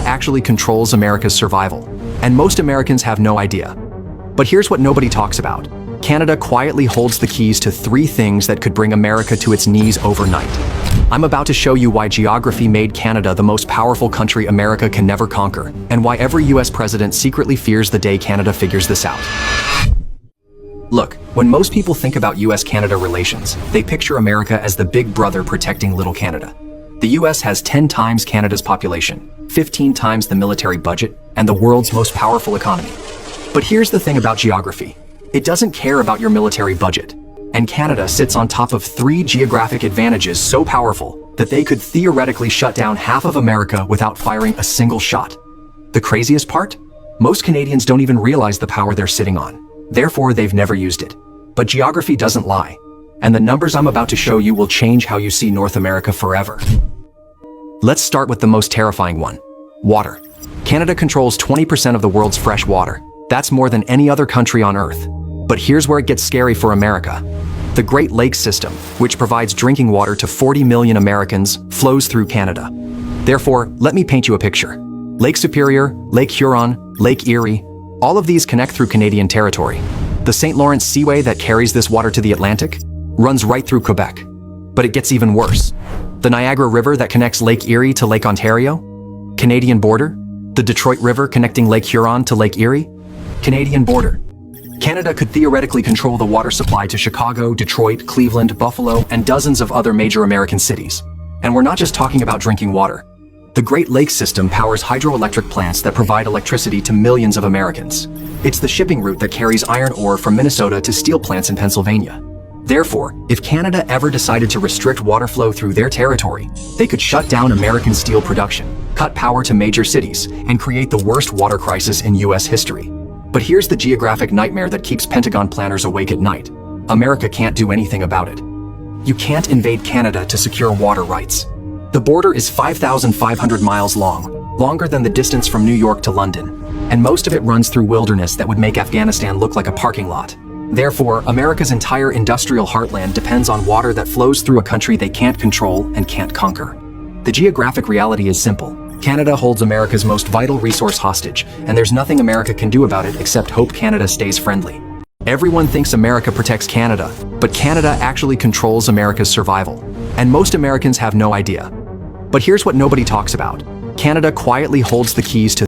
actually controls America's survival, and most Americans have no idea. But here's what nobody talks about. Canada quietly holds the keys to 3 things that could bring America to its knees overnight. I'm about to show you why geography made Canada the most powerful country America can never conquer, and why every US president secretly fears the day Canada figures this out. Look, when most people think about US-Canada relations, they picture America as the big brother protecting little Canada. The US has 10 times Canada's population, 15 times the military budget, and the world's most powerful economy. But here's the thing about geography. It doesn't care about your military budget. And Canada sits on top of 3 geographic advantages so powerful that they could theoretically shut down half of America without firing a single shot. The craziest part? Most Canadians don't even realize the power they're sitting on. Therefore, they've never used it. But geography doesn't lie. And the numbers I'm about to show you will change how you see North America forever. Let's start with the most terrifying one. Water. Canada controls 20% of the world's fresh water. That's more than any other country on Earth. But here's where it gets scary for America. The Great Lakes system, which provides drinking water to 40 million Americans, flows through Canada. Therefore, let me paint you a picture. Lake Superior, Lake Huron, Lake Erie, all of these connect through Canadian territory. The St. Lawrence Seaway that carries this water to the Atlantic runs right through Quebec. But it gets even worse. The Niagara River that connects Lake Erie to Lake Ontario, Canadian border. The Detroit River connecting Lake Huron to Lake Erie, Canadian border. Canada could theoretically control the water supply to Chicago, Detroit, Cleveland, Buffalo, and dozens of other major American cities. And we're not just talking about drinking water. The Great Lakes system powers hydroelectric plants that provide electricity to millions of Americans. It's the shipping route that carries iron ore from Minnesota to steel plants in Pennsylvania. Therefore, if Canada ever decided to restrict water flow through their territory, they could shut down American steel production, cut power to major cities, and create the worst water crisis in US history. But here's the geographic nightmare that keeps Pentagon planners awake at night. America can't do anything about it. You can't invade Canada to secure water rights. The border is 5,500 miles long, longer than the distance from New York to London, and most of it runs through wilderness that would make Afghanistan look like a parking lot. Therefore, America's entire industrial heartland depends on water that flows through a country they can't control and can't conquer. The geographic reality is simple. Canada holds America's most vital resource hostage, and there's nothing America can do about it except hope Canada stays friendly. Everyone thinks America protects Canada, but Canada actually controls America's survival, and most Americans have no idea. But here's what nobody talks about. Canada quietly holds the keys to